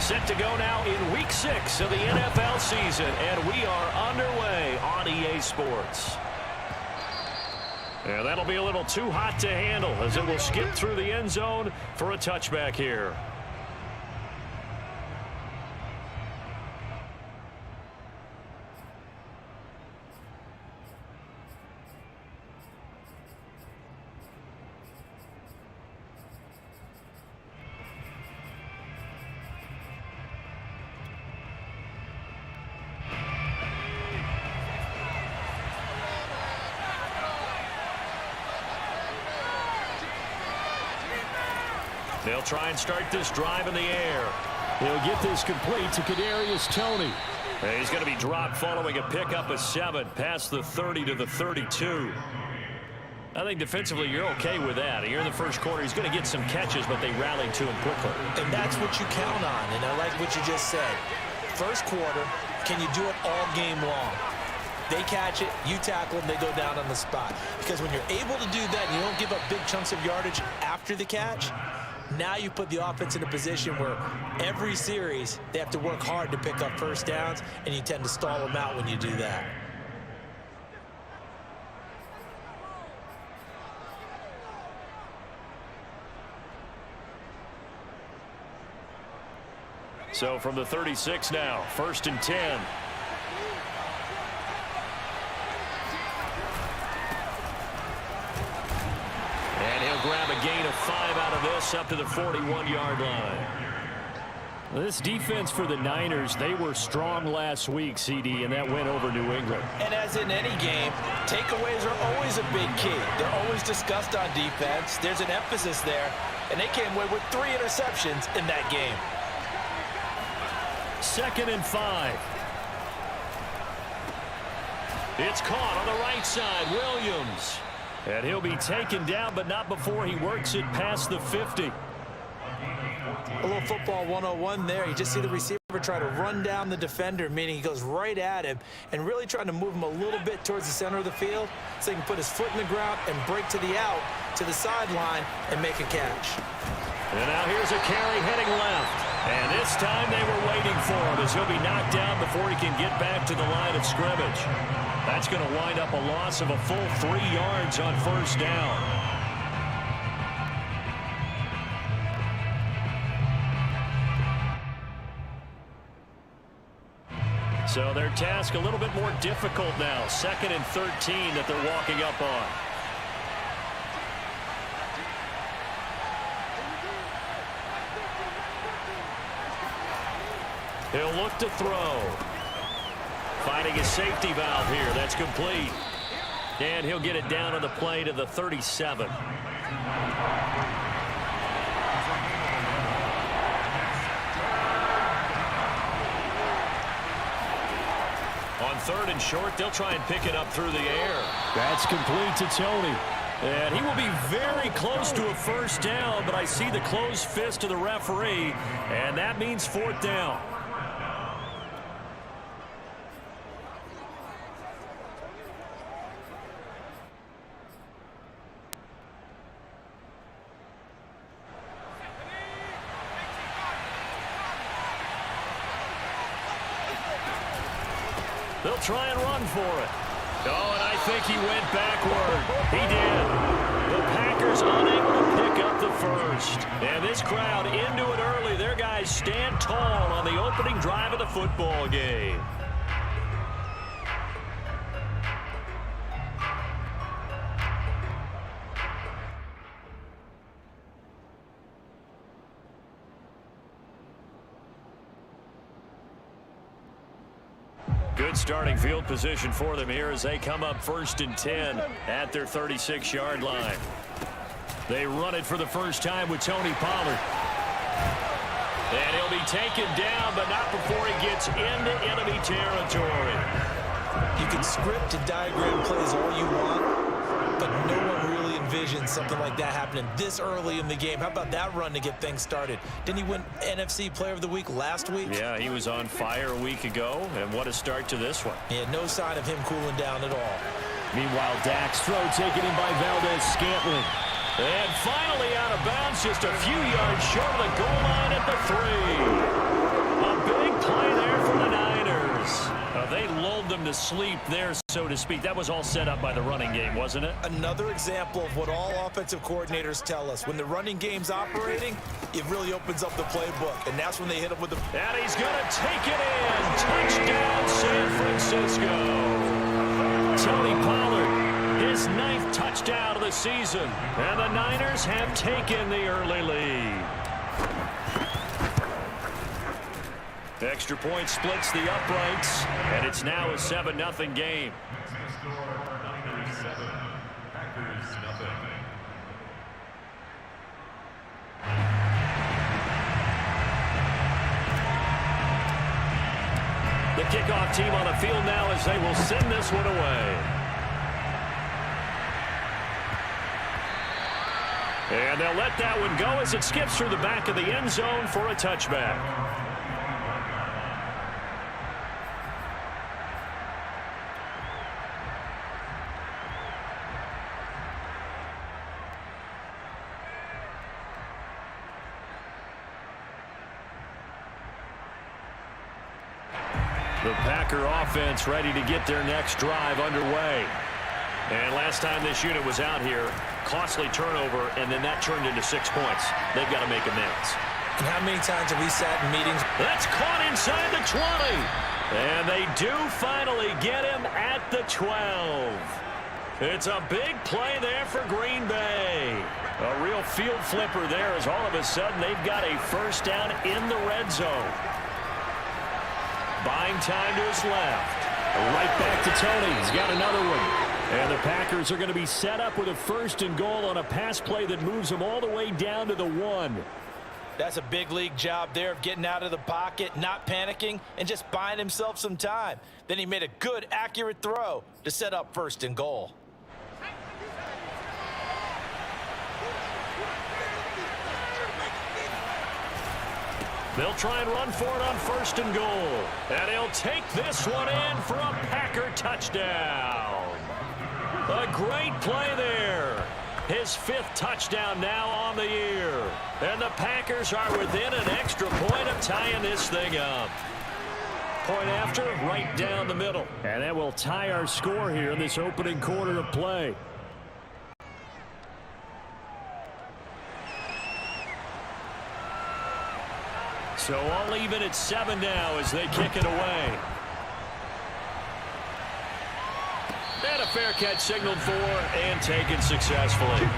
Set to go now in Week 6 of the NFL season, and we are underway on EA Sports. And that'll be a little too hot to handle as it will skip through the end zone for a touchback here. They'll try and start this drive in the air. They'll get this complete to Kadarius Toney. He's going to be dropped following a pickup of 7 past the 30 to the 32. I think defensively you're okay with that. Here in the first quarter, he's going to get some catches, but they rallied to him quickly. And that's what you count on, and I like what you just said. First quarter, can you do it all game long? They catch it, you tackle them, they go down on the spot. Because when you're able to do that and you don't give up big chunks of yardage after the catch, now you put the offense in a position where every series they have to work hard to pick up first downs, and you tend to stall them out when you do that. So from the 36 now, 1st and 10. Grab a gain of 5 out of this up to the 41-yard line. This defense for the Niners, they were strong last week, CD, and that went over New England. And as in any game, takeaways are always a big key. They're always discussed on defense. There's an emphasis there, and they came away with 3 interceptions in that game. 2nd and 5. It's caught on the right side, Williams. And he'll be taken down, but not before he works it past the 50. A little football 101 there. You just see the receiver try to run down the defender, meaning he goes right at him and really trying to move him a little bit towards the center of the field so he can put his foot in the ground and break to the out, to the sideline, and make a catch. And now here's a carry heading left. And this time they were waiting for him as he'll be knocked down before he can get back to the line of scrimmage. That's going to wind up a loss of a full 3 yards on first down. So their task a little bit more difficult now. 2nd and 13 that they're walking up on. He'll look to throw. Finding a safety valve here. That's complete. And he'll get it down on the play to the 37. On 3rd and short, they'll try and pick it up through the air. That's complete to Toney. And he will be very close to a first down, but I see the closed fist of the referee, and that means 4th down. They'll try and run for it. Oh, and I think he went backward. He did. The Packers unable to pick up the first. And this crowd into it early. Their guys stand tall on the opening drive of the football game. Good starting field position for them here as they come up 1st and 10 at their 36-yard line. They run it for the first time with Tony Pollard. And he'll be taken down, but not before he gets into enemy territory. You can script and diagram plays all you want, but no one really envisions something like that happening this early in the game. How about that run to get things started? Didn't he win NFC Player of the Week last week? Yeah, he was on fire a week ago, and what a start to this one. Yeah, no sign of him cooling down at all. Meanwhile, Dak's throw taken in by Valdez-Scantling. And finally out of bounds, just a few yards short of the goal line at the 3. play there for the Niners. They lulled them to sleep there, so to speak. That was all set up by the running game, wasn't it? Another example of what all offensive coordinators tell us. When the running game's operating, it really opens up the playbook, and that's when they hit him with the... And he's going to take it in. Touchdown, San Francisco. Tony Pollard, his 9th touchdown of the season. And the Niners have taken the early lead. Extra point splits the uprights, and it's now a 7-0 game. The kickoff team on the field now as they will send this one away. And they'll let that one go as it skips through the back of the end zone for a touchback. The Packer offense ready to get their next drive underway. And last time this unit was out here, costly turnover, and then that turned into 6 points. They've got to make amends. And how many times have we sat in meetings? That's caught inside the 20. And they do finally get him at the 12. It's a big play there for Green Bay. A real field flipper there as all of a sudden they've got a first down in the red zone. Buying time to his left. Right back to Tony. He's got another one. And the Packers are going to be set up with a 1st and goal on a pass play that moves them all the way down to the 1. That's a big league job there of getting out of the pocket, not panicking, and just buying himself some time. Then he made a good, accurate throw to set up 1st and goal. They'll try and run for it on 1st and goal. And he'll take this one in for a Packer touchdown. A great play there. His 5th touchdown now on the year. And the Packers are within an extra point of tying this thing up. Point after, right down the middle. And that will tie our score here in this opening quarter of play. So all even at 7 now as they kick it away. And a fair catch signaled for and taken successfully.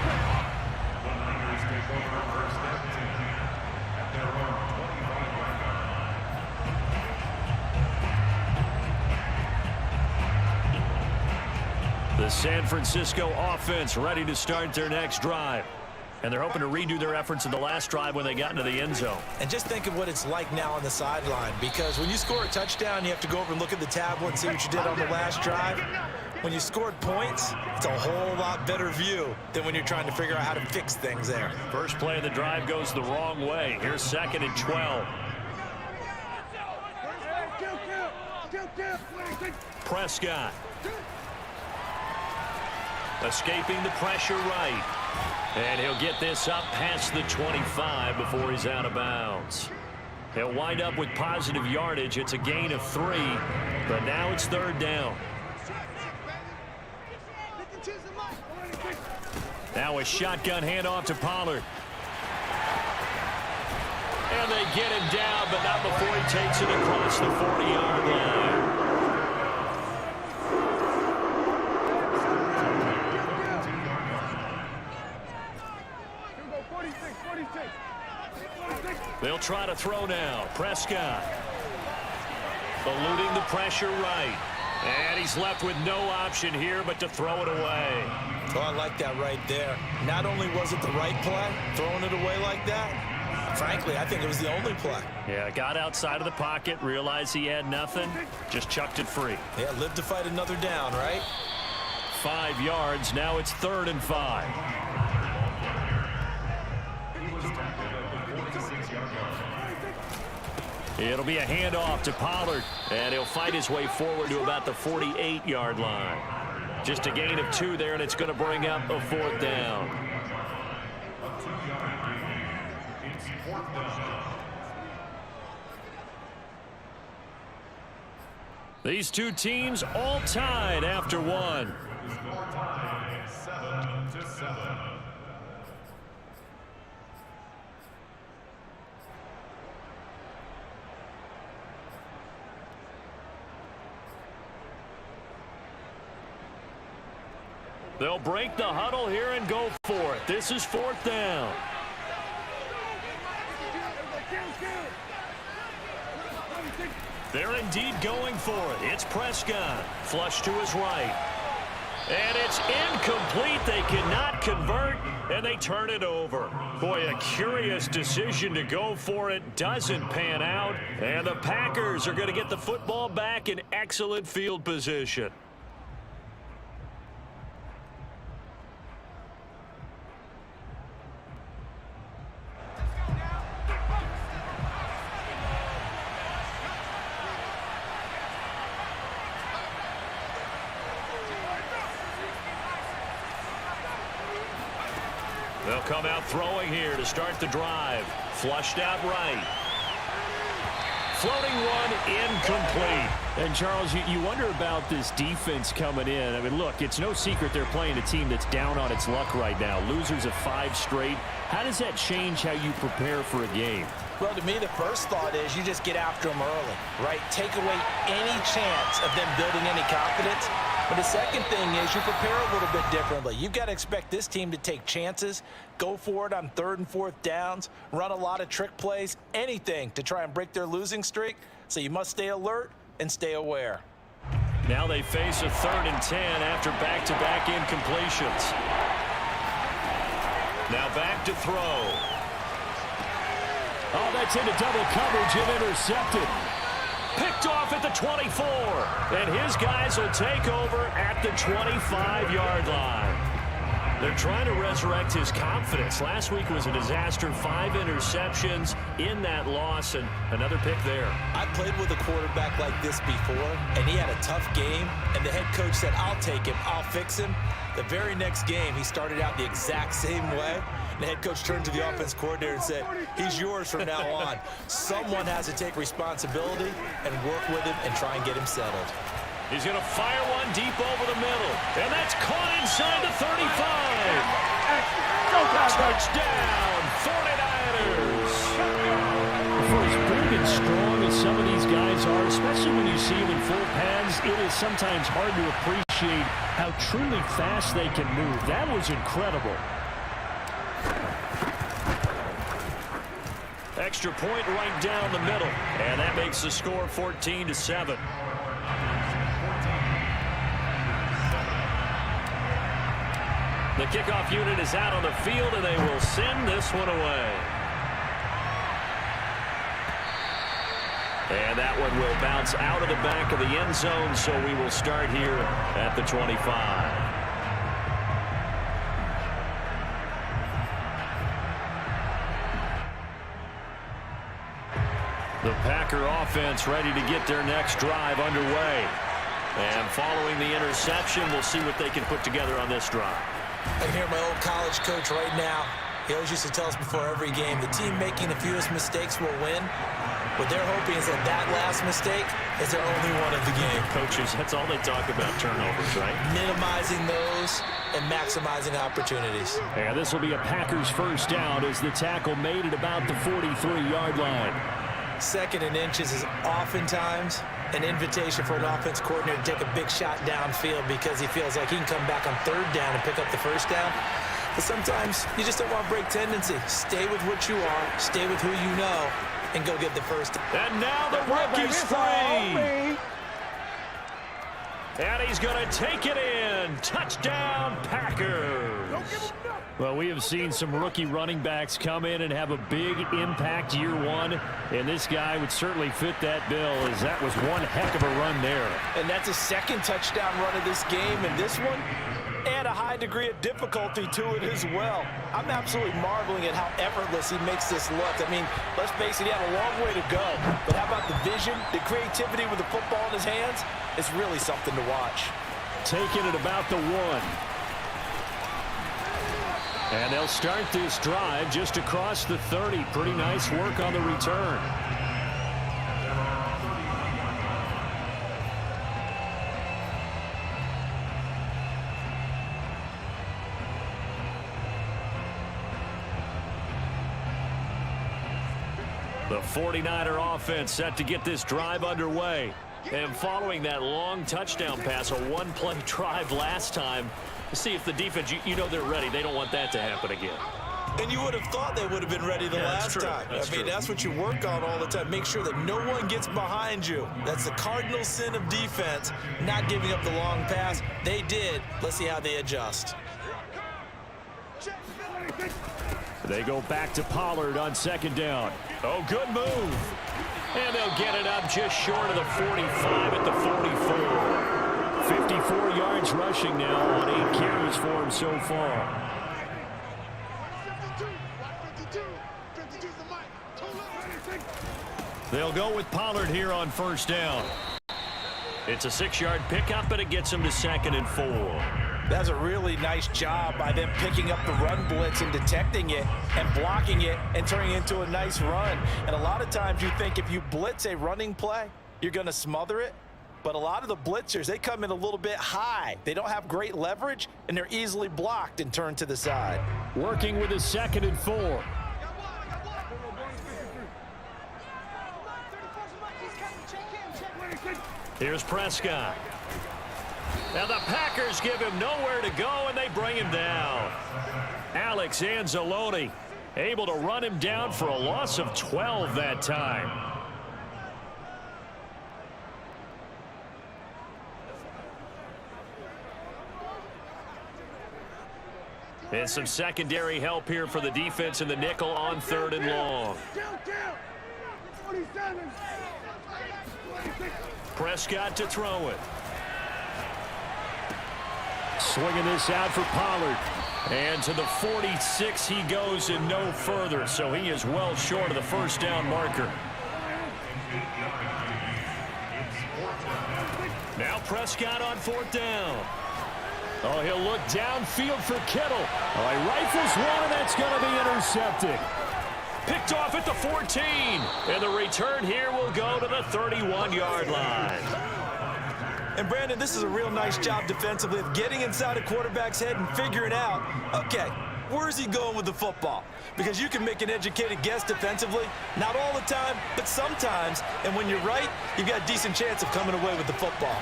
The San Francisco offense ready to start their next drive. And they're hoping to redo their efforts in the last drive when they got into the end zone. And just think of what it's like now on the sideline, because when you score a touchdown, you have to go over and look at the tablet and see what you did on the last drive. When you scored points, it's a whole lot better view than when you're trying to figure out how to fix things there. First play of the drive goes the wrong way. Here's 2nd and 12. Prescott. Escaping the pressure right. And he'll get this up past the 25 before he's out of bounds. He'll wind up with positive yardage. It's a gain of 3, but now it's 3rd down. Now a shotgun handoff to Pollard. And they get him down, but not before he takes it across the 40-yard line. They'll try to throw now. Prescott. Eluding the pressure right. And he's left with no option here but to throw it away. Oh, I like that right there. Not only was it the right play, throwing it away like that, frankly, I think it was the only play. Yeah, got outside of the pocket, realized he had nothing, just chucked it free. Yeah, live to fight another down, right? 5 yards, now it's 3rd and 5. It'll be a handoff to Pollard, and he'll fight his way forward to about the 48-yard line. Just a gain of 2 there, and it's going to bring up a 4th down. These two teams all tied after one. Tie 7-7. They'll break the huddle here and go for it. This is 4th down. They're indeed going for it. It's Prescott. Flush to his right. And it's incomplete. They cannot convert, and they turn it over. Boy, a curious decision to go for it. Doesn't pan out, and the Packers are going to get the football back in excellent field position. They'll come out throwing here to start the drive. Flushed out right. Floating one, incomplete. And, Charles, you wonder about this defense coming in. I mean, look, it's no secret they're playing a team that's down on its luck right now. Losers of 5 straight. How does that change how you prepare for a game? Well, to me, the first thought is you just get after them early, right? Take away any chance of them building any confidence. But the second thing is you prepare a little bit differently. You've got to expect this team to take chances, go for it on 3rd and 4th downs, run a lot of trick plays, anything to try and break their losing streak. So you must stay alert and stay aware. Now they face a 3rd and 10 after back-to-back incompletions. Now back to throw. Oh, that's into double coverage and intercepted. Picked off at the 24. And his guys will take over at the 25-yard line. They're trying to resurrect his confidence. Last week was a disaster. 5 interceptions in that loss, and another pick there. I played with a quarterback like this before, and he had a tough game, and the head coach said, I'll take him, I'll fix him. The very next game, he started out the exact same way. The head coach turned to the offense coordinator and said, he's yours from now on. Someone has to take responsibility and work with him and try and get him settled. He's going to fire one deep over the middle. And that's caught inside the 35. Touchdown, 49ers. For as big and strong as some of these guys are, especially when you see them in full pads, it is sometimes hard to appreciate how truly fast they can move. That was incredible. Extra point right down the middle. And that makes the score 14-7. The kickoff unit is out on the field, and they will send this one away. And that one will bounce out of the back of the end zone, so we will start here at the 25. The Packer offense ready to get their next drive underway. And following the interception, we'll see what they can put together on this drive. I can hear my old college coach right now. He always used to tell us before every game, the team making the fewest mistakes will win. What they're hoping is that that last mistake is their only one of the game. Coaches, that's all they talk about, turnovers, right? Minimizing those and maximizing opportunities. And this will be a Packers first down as the tackle made at about the 43-yard line. 2nd and inches is oftentimes an invitation for an offense coordinator to take a big shot downfield because he feels like he can come back on 3rd down and pick up the first down. But sometimes you just don't want to break tendency. Stay with what you are, stay with who you know, and go get the first. And now the rookie's free. And he's going to take it in. Touchdown, Packers. Well, we have seen some rookie running backs come in and have a big impact year one, and this guy would certainly fit that bill, as that was one heck of a run there. And that's a 2nd touchdown run of this game, and this one, add a high degree of difficulty to it as well. I'm absolutely marveling at how effortless he makes this look. I mean, let's face it, he had a long way to go, but how about the vision, the creativity with the football in his hands? It's really something to watch. Taking it about the 1. And they'll start this drive just across the 30. Pretty nice work on the return. The 49er offense set to get this drive underway. And following that long touchdown pass, a one-play drive last time, see if the defense, you know they're ready. They don't want that to happen again. And you would have thought they would have been ready the last time. That's what you work on all the time. Make sure that no one gets behind you. That's the cardinal sin of defense, not giving up the long pass. They did. Let's see how they adjust. They go back to Pollard on second down. Oh, good move. And they'll get it up just short of the 45 at the 44. 54 yards rushing now on 8 carries for him so far. They'll go with Pollard here on first down. It's a 6-yard pickup, and it gets him to second and 4. That's a really nice job by them picking up the run blitz and detecting it and blocking it and turning it into a nice run. And a lot of times you think if you blitz a running play, you're going to smother it. But a lot of the blitzers, they come in a little bit high. They don't have great leverage, and they're easily blocked and turned to the side. Working with his second and 4. Here's Prescott. Now the Packers give him nowhere to go, and they bring him down. Alex Anzalone able to run him down for a loss of 12 that time. And some secondary help here for the defense in the nickel on third and long. Prescott to throw it. Swinging this out for Pollard. And to the 46 he goes and no further. So he is well short of the first down marker. Now Prescott on fourth down. Oh, he'll look downfield for Kittle. Oh, he rifles one, and that's going to be intercepted. Picked off at the 14. And the return here will go to the 31-yard line. And, Brandon, this is a real nice job defensively of getting inside a quarterback's head and figuring out, okay, where's he going with the football? Because you can make an educated guess defensively, not all the time, but sometimes. And when you're right, you've got a decent chance of coming away with the football.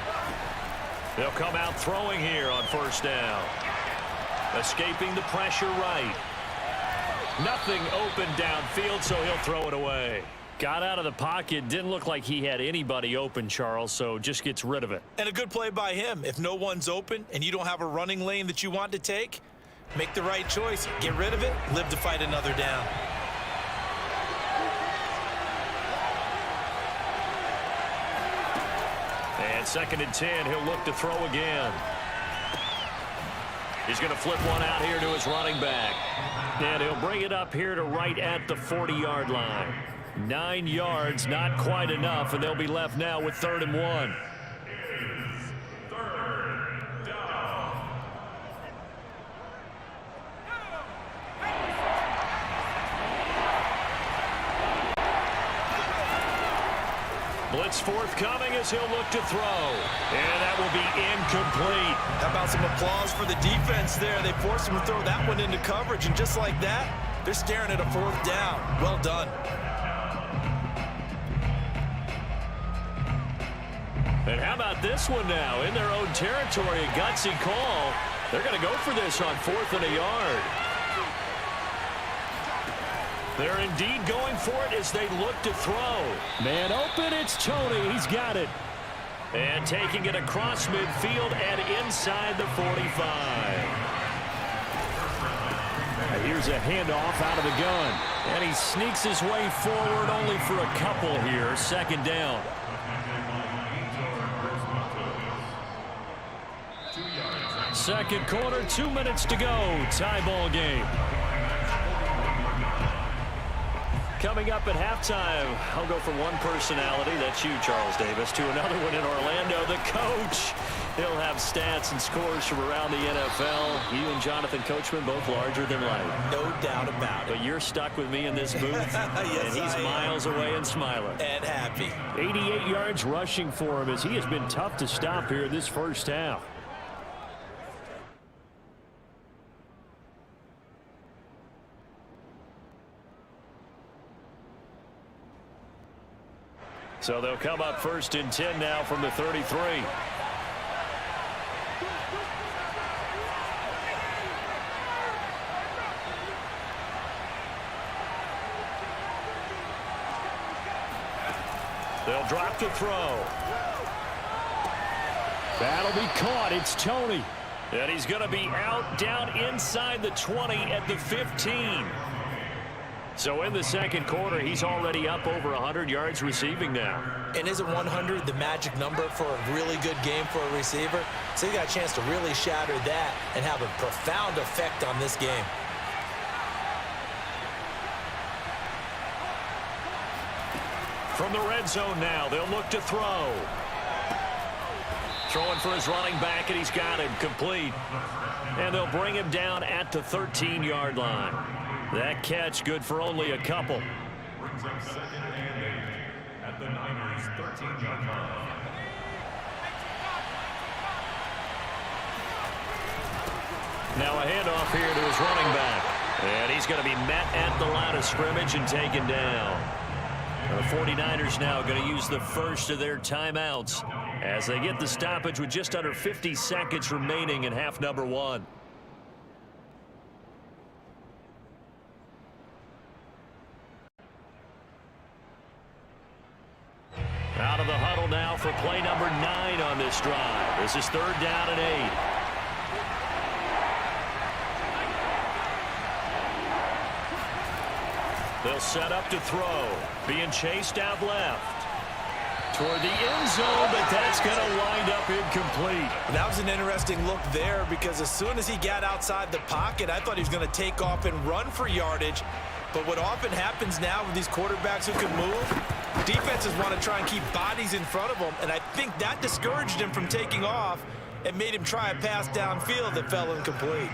They'll come out throwing here on first down. Escaping the pressure right. Nothing open downfield, so he'll throw it away. Got out of the pocket. Didn't look like he had anybody open, Charles, so just gets rid of it. And a good play by him. If no one's open and you don't have a running lane that you want to take, make the right choice. Get rid of it. Live to fight another down. And second and 10, he'll look to throw again. He's going to flip one out here to his running back. And he'll bring it up here to right at the 40-yard line. 9 yards, not quite enough, and they'll be left now with 3rd and 1. Blitz forthcoming as he'll look to throw. And that will be incomplete. How about some applause for the defense there? They forced him to throw that one into coverage, and just like that, they're staring at a 4th down. Well done. And how about this one now? In their own territory, a gutsy call. They're going to go for this on 4th and a yard. They're indeed going for it as they look to throw. Man open, it's Tony. He's got it. And taking it across midfield and inside the 45. Here's a handoff out of the gun. And he sneaks his way forward only for a couple here. 2nd down. Second quarter, 2 minutes to go. Tie ball game. Coming up at halftime, I'll go from one personality, that's you, Charles Davis, to another one in Orlando, the coach. He'll have stats and scores from around the NFL. You and Jonathan Coachman, both larger than life. No doubt about it. But you're stuck with me in this booth, yes, and he's miles away and smiling. And happy. 88 yards rushing for him as he has been tough to stop here this first half. So they'll come up 1st and 10 now from the 33. They'll drop the throw. That'll be caught. It's Tony. And he's going to be out down inside the 20 at the 15. So in the second quarter, he's already up over 100 yards receiving now. And isn't 100 the magic number for a really good game for a receiver? So you got a chance to really shatter that and have a profound effect on this game. From the red zone now, they'll look to throw. Throwing for his running back, and he's got him complete. And they'll bring him down at the 13-yard line. That catch good for only a couple. Brings up 2nd and 8 at the Niners' 13-yard line. Now a handoff here to his running back. And he's going to be met at the line of scrimmage and taken down. The 49ers now going to use the first of their timeouts as they get the stoppage with just under 50 seconds remaining in half number 1. Out of the huddle now for play number 9 on this drive. This is 3rd down and 8. They'll set up to throw. Being chased out left. Toward the end zone, but that's going to wind up incomplete. That was an interesting look there because as soon as he got outside the pocket, I thought he was going to take off and run for yardage. But what often happens now with these quarterbacks who can move, defenses want to try and keep bodies in front of them, and I think that discouraged him from taking off and made him try a pass downfield that fell incomplete.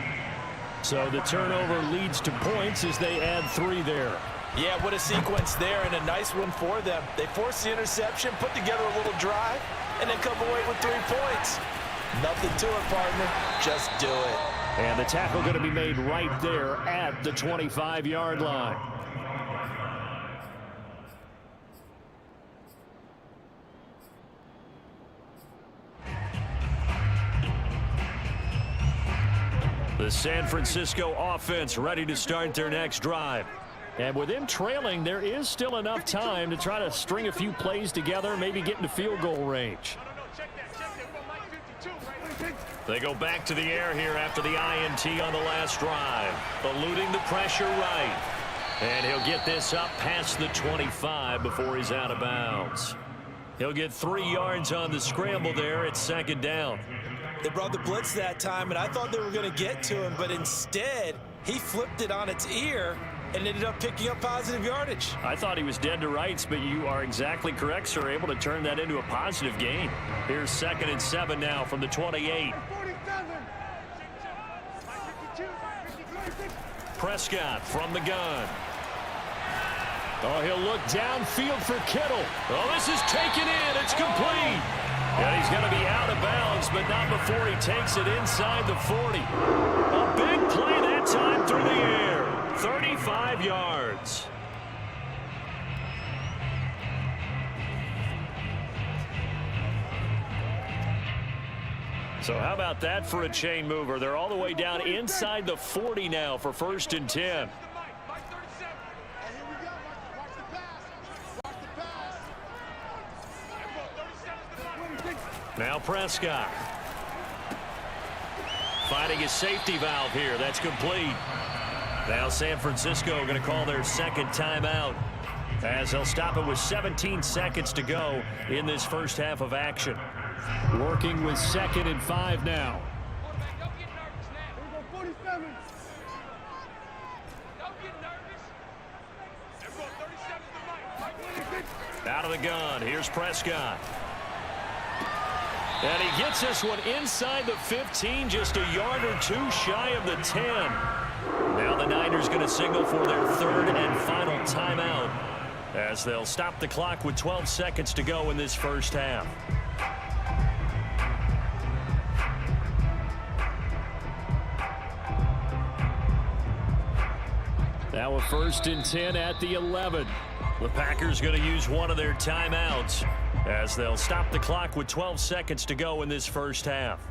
So the turnover leads to points as they add 3 there. Yeah, what a sequence there, and a nice one for them. They forced the interception, put together a little drive, and then come away with 3 points. Nothing to it, partner. Just do it. And the tackle going to be made right there at the 25-yard line. The San Francisco offense ready to start their next drive. And with them trailing, there is still enough time to try to string a few plays together, maybe get into field goal range. They go back to the air here after the INT on the last drive. Eluding the pressure right. And he'll get this up past the 25 before he's out of bounds. He'll get 3 yards on the scramble there at 2nd down. They brought the blitz that time, and I thought they were going to get to him, but instead, he flipped it on its ear and ended up picking up positive yardage. I thought he was dead to rights, but you are exactly correct, sir. Able to turn that into a positive gain. Here's 2nd and 7 now from the 28. Prescott from the gun. Oh, he'll look downfield for Kittle. Oh, this is taken in. It's complete. And he's going to be out of bounds, but not before he takes it inside the 40. A big play that time through the air. 35 yards. So how about that for a chain mover? They're all the way down inside the 40 now for 1st and 10. Now Prescott. Finding his safety valve here. That's complete. Now San Francisco going to call their 2nd timeout as they'll stop it with 17 seconds to go in this first half of action. Working with 2nd and 5 now. Out of the gun. Here's Prescott. And he gets this one inside the 15, just a yard or 2 shy of the 10. Now the Niners going to signal for their 3rd and final timeout as they'll stop the clock with 12 seconds to go in this first half. Now a 1st and 10 at the 11. The Packers going to use one of their timeouts as they'll stop the clock with 12 seconds to go in this first half.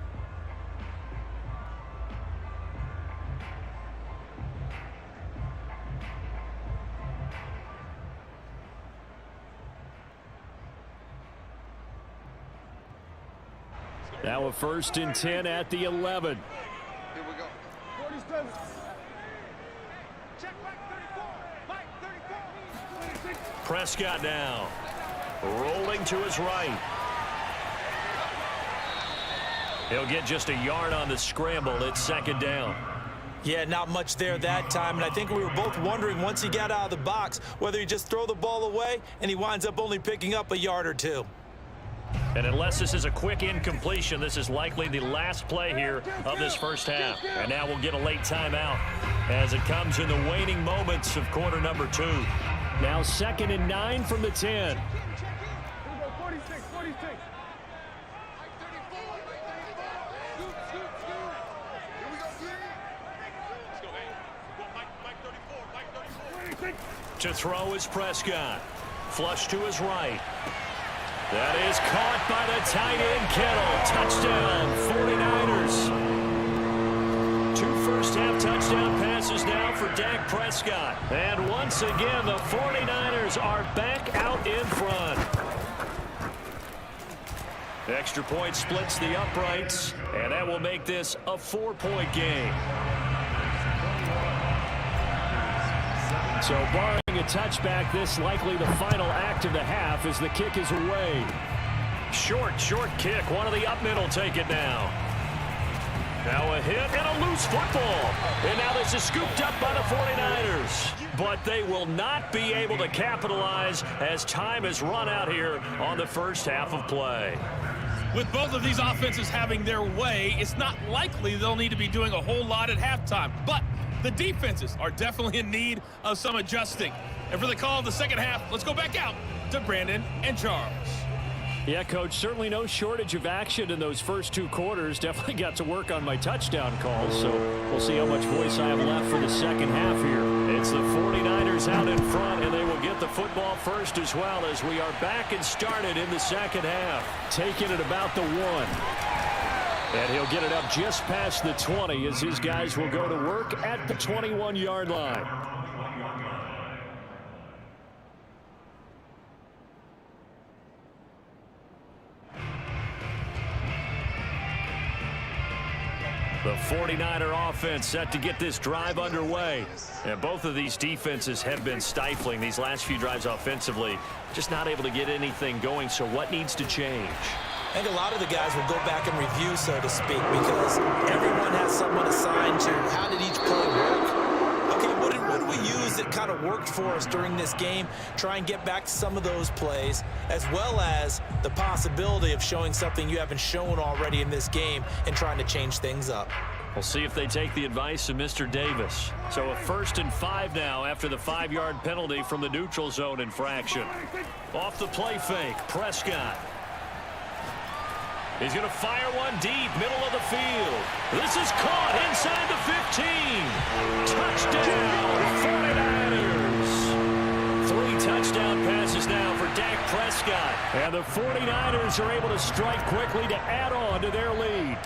Now a 1st and 10 at the 11. Here we go. 47. Check back 34. Mike 34. Prescott now. Rolling to his right. He'll get just a yard on the scramble. It's 2nd down. Yeah, not much there that time, and I think we were both wondering once he got out of the box whether he just throw the ball away and he winds up only picking up a yard or two. And unless this is a quick incompletion, this is likely the last play here of this first half. And now we'll get a late timeout as it comes in the waning moments of quarter number 2. Now 2nd and 9 from the 10. 46, 46. To throw is Prescott. Flush to his right. That is caught by the tight end, Kittle. Touchdown, 49ers. 2 first-half touchdown passes now for Dak Prescott. And once again, the 49ers are back out in front. Extra point splits the uprights, and that will make this a 4-point game. So barring a touchback, this likely the final act of the half as the kick is away. Short kick. One of the up middle take it now. Now a hit and a loose football. And now this is scooped up by the 49ers. But they will not be able to capitalize as time has run out here on the first half of play. With both of these offenses having their way, it's not likely they'll need to be doing a whole lot at halftime. But the defenses are definitely in need of some adjusting. And for the call of the second half, let's go back out to Brandon and Charles. Yeah, Coach, certainly no shortage of action in those first 2 quarters. Definitely got to work on my touchdown calls, so we'll see how much voice I have left for the second half here. It's the 49ers out in front, and they will get the football first as well as we are back and started in the second half. Taking it about the 1. And he'll get it up just past the 20 as his guys will go to work at the 21-yard line. The 49er offense set to get this drive underway. And both of these defenses have been stifling these last few drives offensively. Just not able to get anything going, so what needs to change? I think a lot of the guys will go back and review, so to speak, because everyone has someone assigned to how did each play work. Okay, what did we use that kind of worked for us during this game? Try and get back to some of those plays, as well as the possibility of showing something you haven't shown already in this game and trying to change things up. We'll see if they take the advice of Mr. Davis. So a 1st and 5 now after the 5-yard penalty from the neutral zone infraction. Off the play fake, Prescott. He's going to fire one deep, middle of the field. This is caught inside the 15. Touchdown, 49ers. 3 touchdown passes now for Dak Prescott. And the 49ers are able to strike quickly to add on to their lead.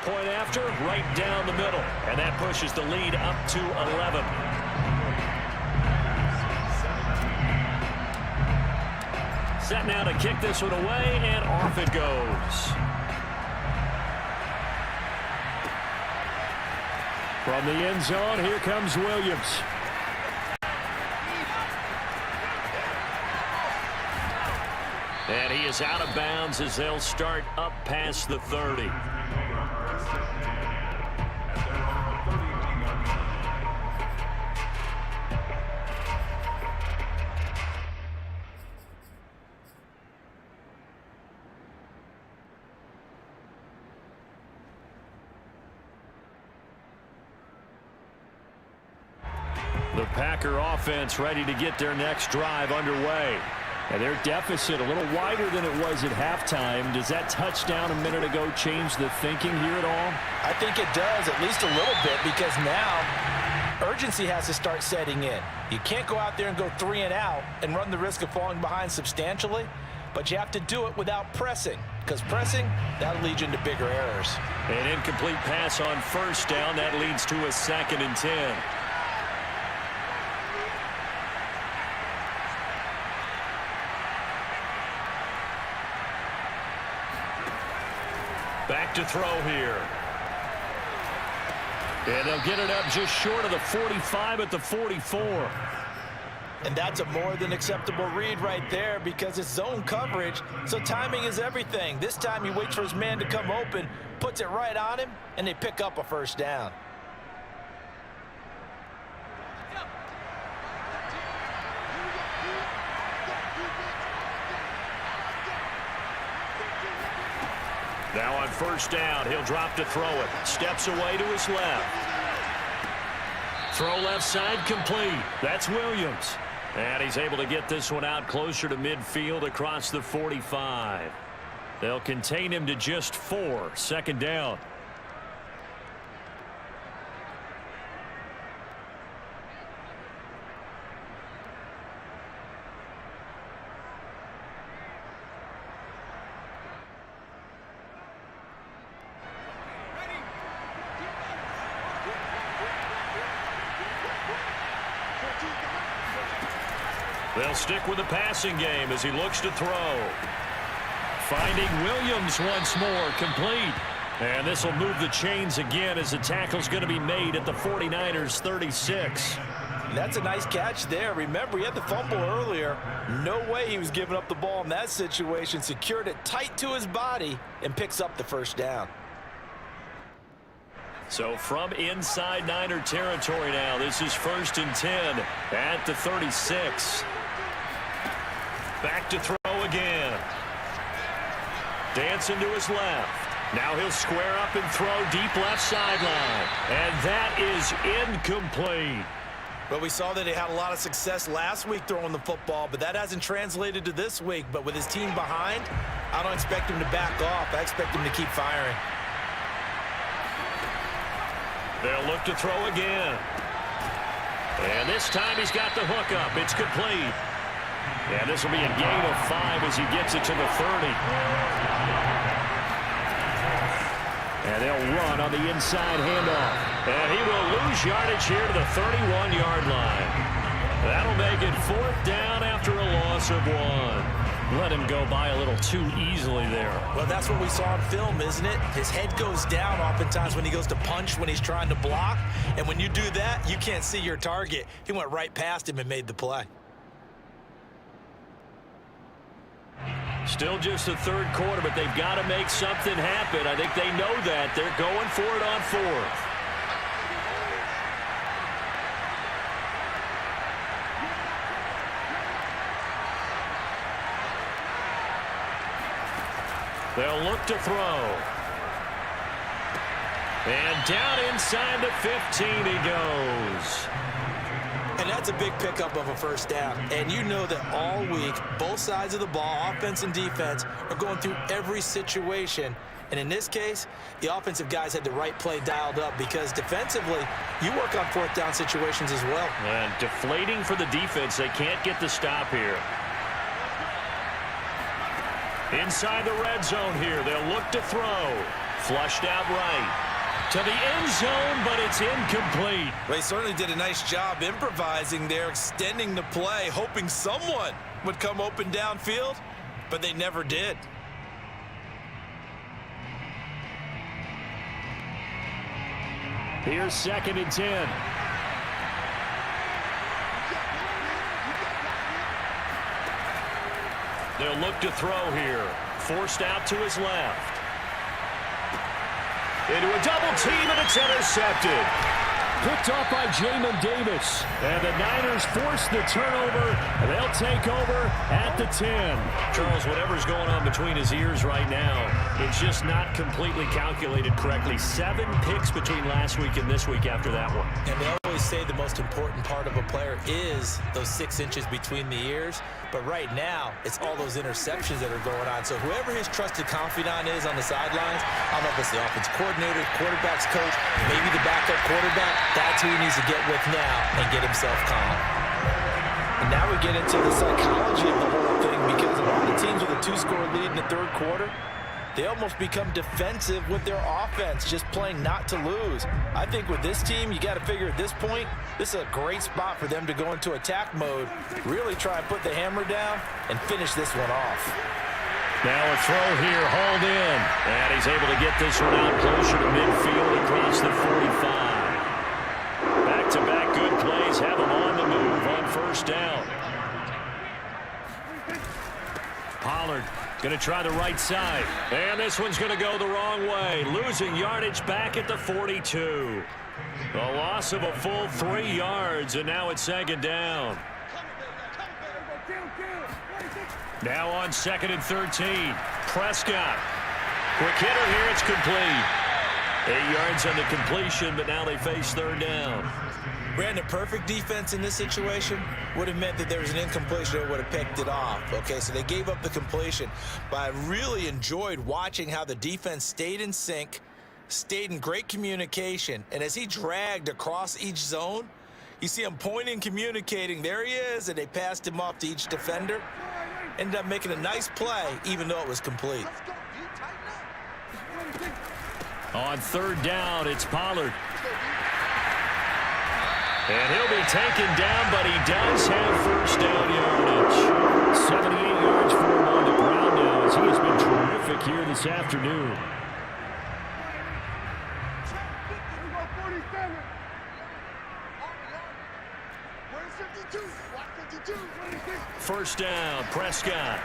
Point after, right down the middle. And that pushes the lead up to 11. Set now to kick this one away, and off it goes. From the end zone, here comes Williams. And he is out of bounds as they'll start up past the 30. The Packer offense ready to get their next drive underway. And their deficit a little wider than it was at halftime. Does that touchdown a minute ago change the thinking here at all? I think it does, at least a little bit, because now urgency has to start setting in. You can't go out there and go 3 and out and run the risk of falling behind substantially, but you have to do it without pressing, because pressing, that'll lead you into bigger errors. An incomplete pass on first down. That leads to a 2nd and 10. Back to throw here. And they'll get it up just short of the 45 at the 44. And that's a more than acceptable read right there because it's zone coverage, so timing is everything. This time he waits for his man to come open, puts it right on him, and they pick up a first down. Now on first down, he'll drop to throw it. Steps away to his left. Throw left side complete. That's Williams. And he's able to get this one out closer to midfield across the 45. They'll contain him to just 4. 2nd down. They'll stick with the passing game as he looks to throw. Finding Williams once more, complete. And this will move the chains again as the tackle's going to be made at the 49ers 36. That's a nice catch there. Remember, he had the fumble earlier. No way he was giving up the ball in that situation. Secured it tight to his body and picks up the first down. So from inside Niner territory now, this is 1st and 10 at the 36. Back to throw again. Dancing to his left. Now he'll square up and throw deep left sideline. And that is incomplete. But we saw that he had a lot of success last week throwing the football, but that hasn't translated to this week. But with his team behind, I don't expect him to back off. I expect him to keep firing. They'll look to throw again. And this time he's got the hook up. It's complete. And this will be a gain of 5 as he gets it to the 30. And they'll run on the inside handoff. And he will lose yardage here to the 31-yard line. That'll make it 4th down after a loss of 1. Let him go by a little too easily there. Well, that's what we saw on film, isn't it? His head goes down oftentimes when he goes to punch, when he's trying to block. And when you do that, you can't see your target. He went right past him and made the play. Still just the 3rd quarter, but they've got to make something happen. I think they know that. They're going for it on 4th. They'll look to throw. And down inside the 15 he goes. And that's a big pickup of a first down. And you know that all week, both sides of the ball, offense and defense, are going through every situation. And in this case, the offensive guys had the right play dialed up because defensively, you work on 4th down situations as well. And deflating for the defense. They can't get the stop here. Inside the red zone here, they'll look to throw. Flushed out right. To the end zone, but it's incomplete. They certainly did a nice job improvising there, extending the play, hoping someone would come open downfield, but they never did. Here's 2nd and 10. They'll look to throw here. Forced out to his left. Into a double team, and it's intercepted. Picked off by Jamin Davis. And the Niners force the turnover, and they'll take over at the 10. Charles, whatever's going on between his ears right now, it's just not completely calculated correctly. 7 picks between last week and this week after that one. And they always say the most important part of a player is those 6 inches between the ears. But right now, it's all those interceptions that are going on. So whoever his trusted confidant is on the sidelines, I don't know if it's the offense coordinator, quarterback's coach, maybe the backup quarterback, that's who he needs to get with now and get himself calm. And now we get into the psychology of the whole thing, because a lot of teams with a 2-score lead in the third quarter, they almost become defensive with their offense, just playing not to lose. I think with this team, you got to figure at this point, this is a great spot for them to go into attack mode, really try and put the hammer down and finish this one off. Now a throw here, hauled in. And he's able to get this one out closer to midfield across the 45. Back-to-back good plays have him on the move on first down. Pollard going to try the right side. And this one's going to go the wrong way. Losing yardage back at the 42. A loss of a full 3 yards, and now it's second down. Now on 2nd and 13. Prescott. Quick hitter here, it's complete. 8 yards on the completion, but now they face third down. Brandon, perfect defense in this situation would have meant that there was an incompletion that would have picked it off. Okay, so they gave up the completion. But I really enjoyed watching how the defense stayed in sync, stayed in great communication, and as he dragged across each zone, you see him pointing, communicating. There he is, and they passed him off to each defender. Ended up making a nice play, even though it was complete. On third down, it's Pollard. And he'll be taken down, but he does have first down yardage. 78 yards for him on the ground now, as he has been terrific here this afternoon. First down, Prescott.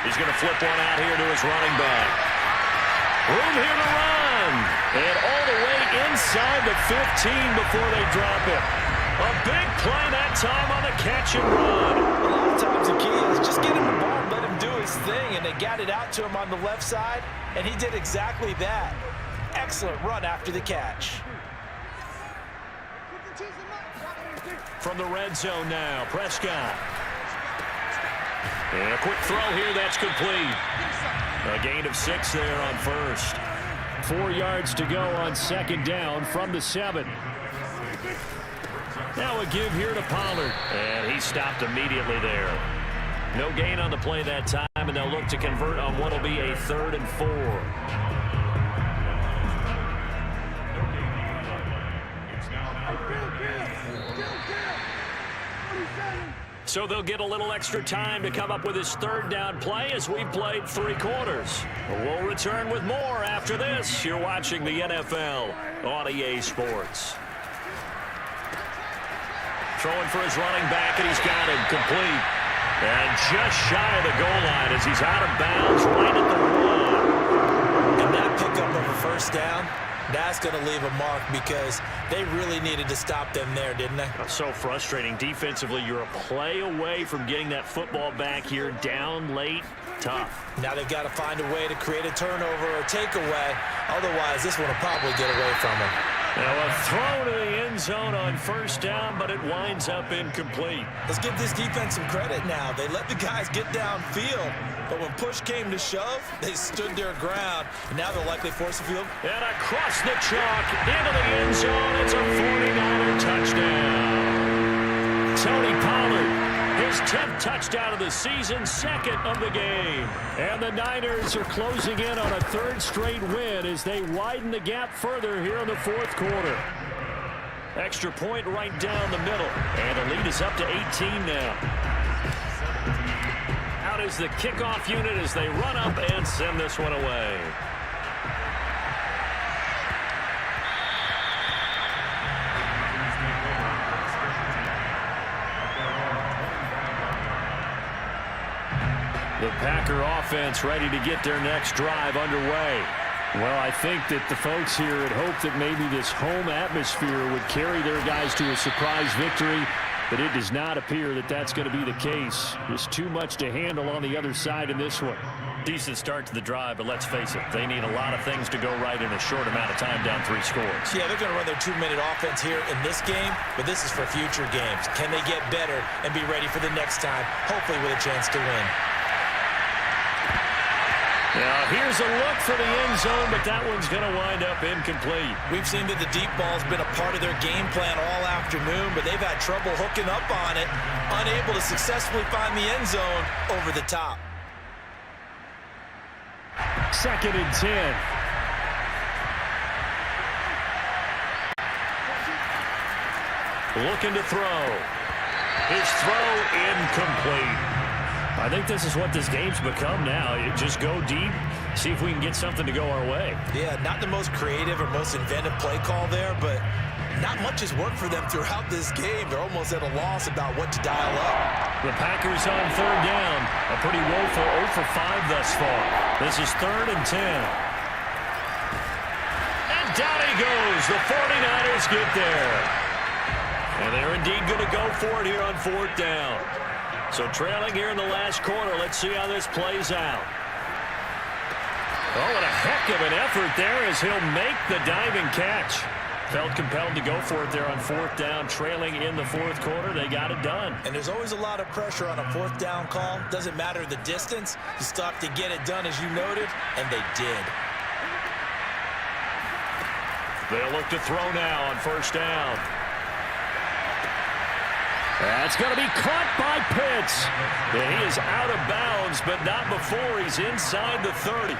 He's going to flip one out here to his running back. Room here to run. And all the way inside the 15 before they drop it. A big play that time on the catch and run. A lot of times the key is just get him the ball and let him do his thing, and they got it out to him on the left side, and he did exactly that. Excellent run after the catch. From the red zone now, Prescott. And a quick throw here, that's complete. A gain of 6 there on first. 4 yards to go on second down from the 7. Now a give here to Pollard. And he stopped immediately there. No gain on the play that time, and they'll look to convert on what will be a 3rd and 4. So they'll get a little extra time to come up with his 3rd down play as we've played 3 quarters. We'll return with more after this. You're watching the NFL on EA Sports. Throwing for his running back, and he's got him complete. And just shy of the goal line as he's out of bounds right at the 1. And that pickup of a first down, that's going to leave a mark, because they really needed to stop them there, didn't they? So frustrating. Defensively, you're a play away from getting that football back here down late. Tough. Now they've got to find a way to create a turnover or takeaway. Otherwise, this one will probably get away from them. Now a throw to the end zone on first down, but it winds up incomplete. Let's give this defense some credit now. They let the guys get downfield, but when push came to shove, they stood their ground, and now they'll likely force a field. And across the chalk, into the end zone, it's a 49er touchdown. Tony Pollard, his 10th touchdown of the season, 2nd of the game. And the Niners are closing in on a 3rd straight win as they widen the gap further here in the 4th quarter. Extra point right down the middle. And the lead is up to 18 now. Out is the kickoff unit as they run up and send this one away. The Packer offense ready to get their next drive underway. Well, I think that the folks here had hoped that maybe this home atmosphere would carry their guys to a surprise victory. but it does not appear that that's going to be the case. There's too much to handle on the other side in this one. Decent start to the drive, but let's face it, they need a lot of things to go right in a short amount of time down 3 scores. Yeah, they're going to run their 2-minute offense here in this game, but this is for future games. Can they get better and be ready for the next time, hopefully with a chance to win? Now, here's a look for the end zone, but that one's going to wind up incomplete. We've seen that the deep ball's been a part of their game plan all afternoon, but they've had trouble hooking up on it, unable to successfully find the end zone over the top. 2nd and 10. Looking to throw. His throw incomplete. I think this is what this game's become now. You just go deep, see if we can get something to go our way. Yeah, not the most creative or most inventive play call there, but not much has worked for them throughout this game. They're almost at a loss about what to dial up. The Packers on 3rd down. A pretty woeful 0 for 5 thus far. This is 3rd and 10. And down he goes. The 49ers get there. And they're indeed going to go for it here on 4th down. So trailing here in the last quarter. Let's see how this plays out. Oh, what a heck of an effort there as he'll make the diving catch. Felt compelled to go for it there on 4th down, trailing in the 4th quarter. They got it done. And there's always a lot of pressure on a 4th down call. Doesn't matter the distance. You still have to get it done, as you noted, and they did. They'll look to throw now on 1st down. That's going to be caught by Pitts. And he is out of bounds, but not before he's inside the 30.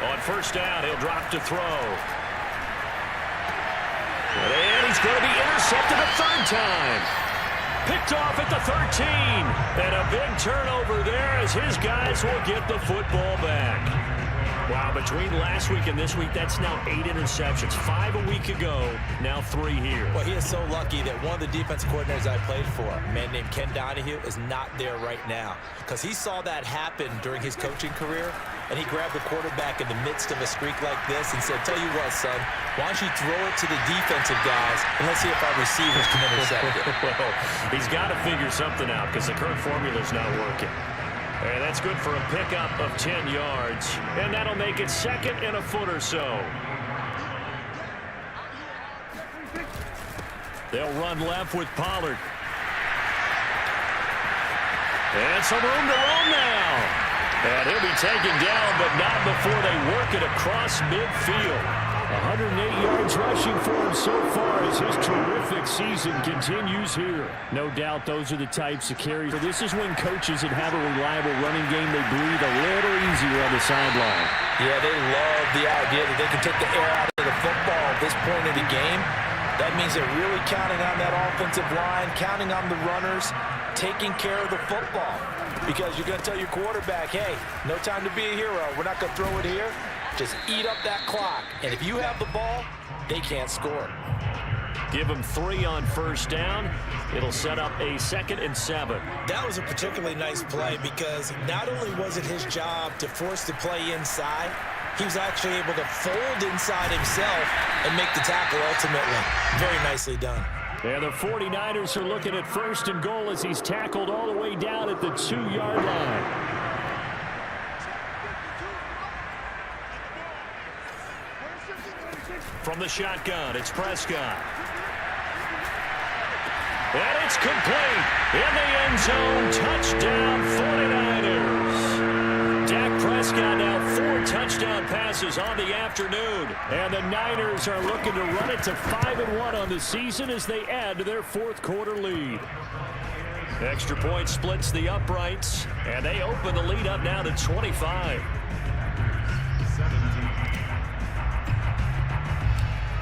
On 1st down, he'll drop to throw. And he's going to be intercepted a 3rd time. Picked off at the 13. And a big turnover there as his guys will get the football back. Wow, between last week and this week, that's now 8 interceptions. 5 a week ago, now 3 here. Well, he is so lucky that one of the defense coordinators I played for, a man named Ken Donahue, is not there right now. Because he saw that happen during his coaching career, and he grabbed the quarterback in the midst of a streak like this and said, tell you what, son, why don't you throw it to the defensive guys, and let's see if our receivers can intercept it. Well, he's got to figure something out because the current formula's not working. And that's good for a pickup of 10 yards. And that'll make it 2nd and a foot or so. They'll run left with Pollard. And some room to roam now. And he'll be taken down, but not before they work it across midfield. 108 yards rushing for him so far as his terrific season continues here. No doubt those are the types of carries. This is when coaches that have a reliable running game, they breathe a little easier on the sideline. Yeah, they love the idea that they can take the air out of the football at this point of the game. That means they're really counting on that offensive line, counting on the runners, taking care of the football. Because you're going to tell your quarterback, hey, no time to be a hero. We're not going to throw it here. Just eat up that clock. And if you have the ball, they can't score. Give him 3 on 1st down. It'll set up a 2nd and 7. That was a particularly nice play because not only was it his job to force the play inside, he was actually able to fold inside himself and make the tackle ultimately. Very nicely done. And the 49ers are looking at 1st and goal as he's tackled all the way down at the 2-yard line. From the shotgun, it's Prescott. And it's complete. In the end zone, touchdown 49ers. Dak Prescott now 4 touchdown passes on the afternoon. And the Niners are looking to run it to 5-1 on the season as they add to their 4th quarter lead. Extra point splits the uprights, and they open the lead up now to 25.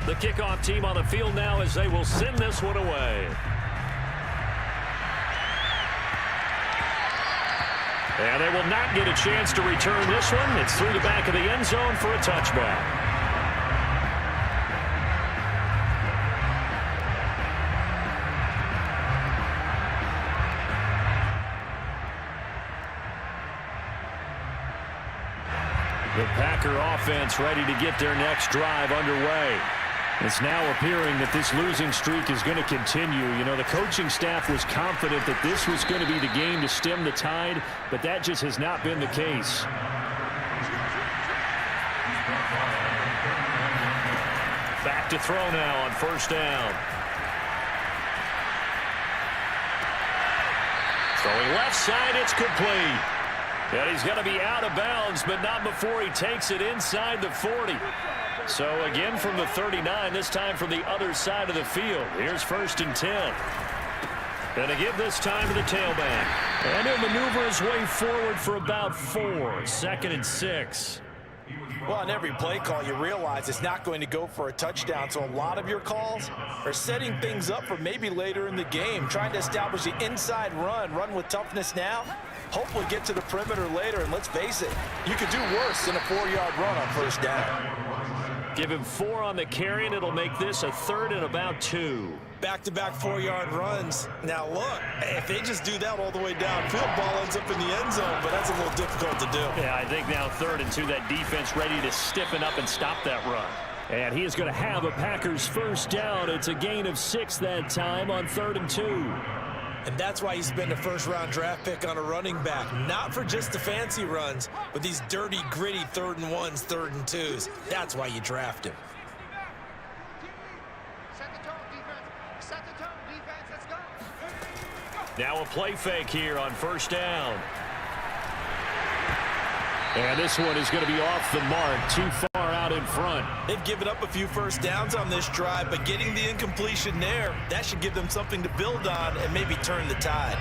The kickoff team on the field now as they will send this one away. And they will not get a chance to return this one. It's through the back of the end zone for a touchback. The Packer offense ready to get their next drive underway. It's now appearing that this losing streak is going to continue. You know, the coaching staff was confident that this was going to be the game to stem the tide, but that just has not been the case. Back to throw now on first down. Throwing left side, it's complete. And he's going to be out of bounds, but not before he takes it inside the 40. So again from the 39, this time from the other side of the field. Here's 1st and 10. And to give this time to the tailback. And he'll maneuver his way forward for about 4. 2nd and 6. Well, on every play call, you realize it's not going to go for a touchdown. So a lot of your calls are setting things up for maybe later in the game, trying to establish the inside run with toughness now. Hopefully get to the perimeter later, and let's face it, you could do worse than a 4-yard run on first down. Give him 4 on the carry, and it'll make this a 3rd and about 2. Back-to-back 4-yard runs. Now look, if they just do that all the way downfield, ball ends up in the end zone, but that's a little difficult to do. Yeah, I think now 3rd and 2, that defense ready to stiffen up and stop that run. And he is going to have a Packers first down. It's a gain of 6 that time on 3rd and 2. And that's why you spend a first-round draft pick on a running back. Not for just the fancy runs, but these dirty, gritty 3rd and 1s, 3rd and 2s. That's why you draft him. Set the tone, defense. Set the tone, defense. Let's go. Now a play fake here on first down. And this one is going to be off the mark, too far out in front. They've given up a few first downs on this drive, but getting the incompletion there, that should give them something to build on and maybe turn the tide.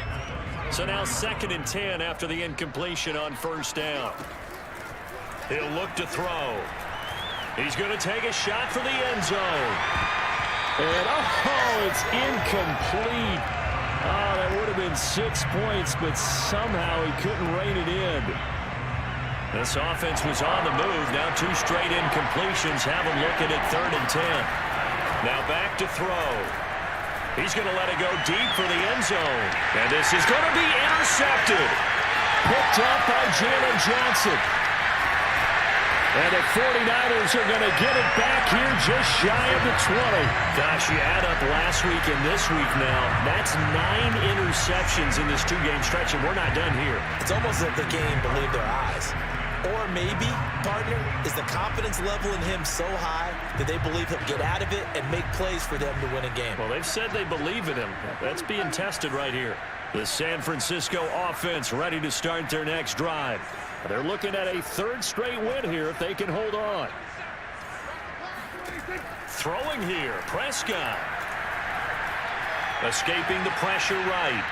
So now 2nd and 10 after the incompletion on first down. He'll look to throw. He's going to take a shot for the end zone. And it's incomplete. Oh, that would have been 6 points, but somehow he couldn't rein it in. This offense was on the move. Now 2 straight incompletions have him looking at 3rd and 10. Now back to throw. He's going to let it go deep for the end zone. And this is going to be intercepted. Picked up by Jalen Johnson. And the 49ers are going to get it back here just shy of the 20. Gosh, you add up last week and this week now. That's 9 interceptions in this 2-game stretch, and we're not done here. It's almost like they can't even believe their eyes. Or maybe, partner, is the confidence level in him so high that they believe he'll get out of it and make plays for them to win a game. Well, they've said they believe in him. That's being tested right here. The San Francisco offense ready to start their next drive. They're looking at a 3rd straight win here if they can hold on. Throwing here, Prescott. Escaping the pressure right.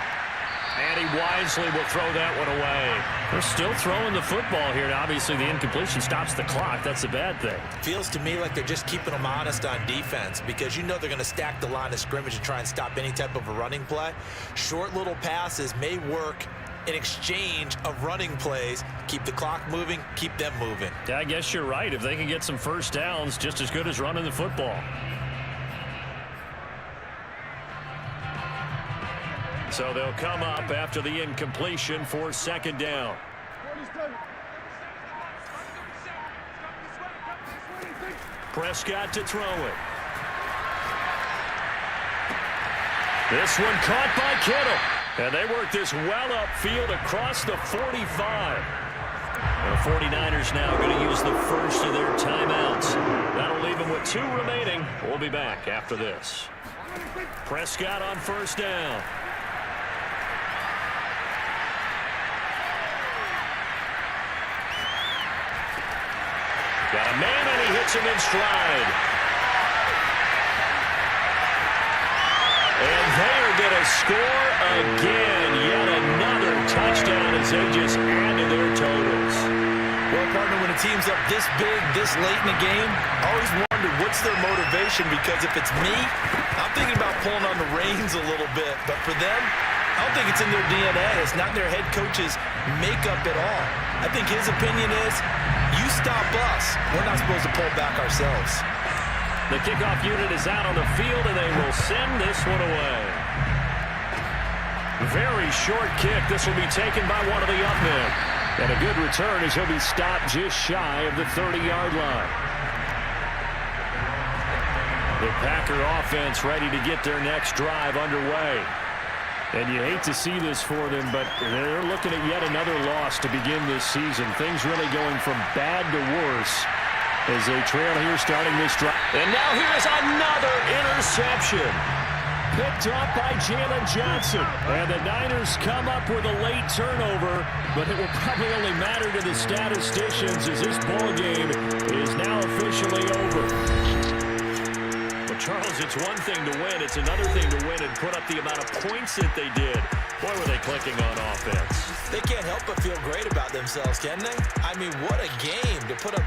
And he wisely will throw that one away. They're still throwing the football here. Now, obviously, the incompletion stops the clock. That's a bad thing. Feels to me like they're just keeping them honest on defense because you know they're going to stack the line of scrimmage and try and stop any type of a running play. Short little passes may work in exchange of running plays. Keep the clock moving, keep them moving. Yeah, I guess you're right. If they can get some first downs, just as good as running the football. So they'll come up after the incompletion for 2nd down. Prescott to throw it. This one caught by Kittle. And they work this well upfield across the 45. The 49ers now going to use the first of their timeouts. That'll leave them with 2 remaining. We'll be back after this. Prescott on first down. Got a man, and he hits him in stride. And they are going to score again. Yet another touchdown as they just add to their totals. Well, partner, when a team's up this big, this late in the game, I always wonder what's their motivation, because if it's me, I'm thinking about pulling on the reins a little bit. But for them, I don't think it's in their DNA. It's not their head coach's makeup at all. I think his opinion is, you stop us, we're not supposed to pull back ourselves. The kickoff unit is out on the field, and they will send this one away. Very short kick. This will be taken by one of the up men. And a good return as he'll be stopped just shy of the 30-yard line. The Packer offense ready to get their next drive underway. And you hate to see this for them, but they're looking at yet another loss to begin this season. Things really going from bad to worse as they trail here starting this drive. And now here's another interception. Picked up by Jalen Johnson. And the Niners come up with a late turnover, but it will probably only matter to the statisticians as this ball game is now officially over. Charles, it's one thing to win. It's another thing to win and put up the amount of points that they did. Boy, were they clicking on offense. They can't help but feel great about themselves, can they? I mean, what a game to put up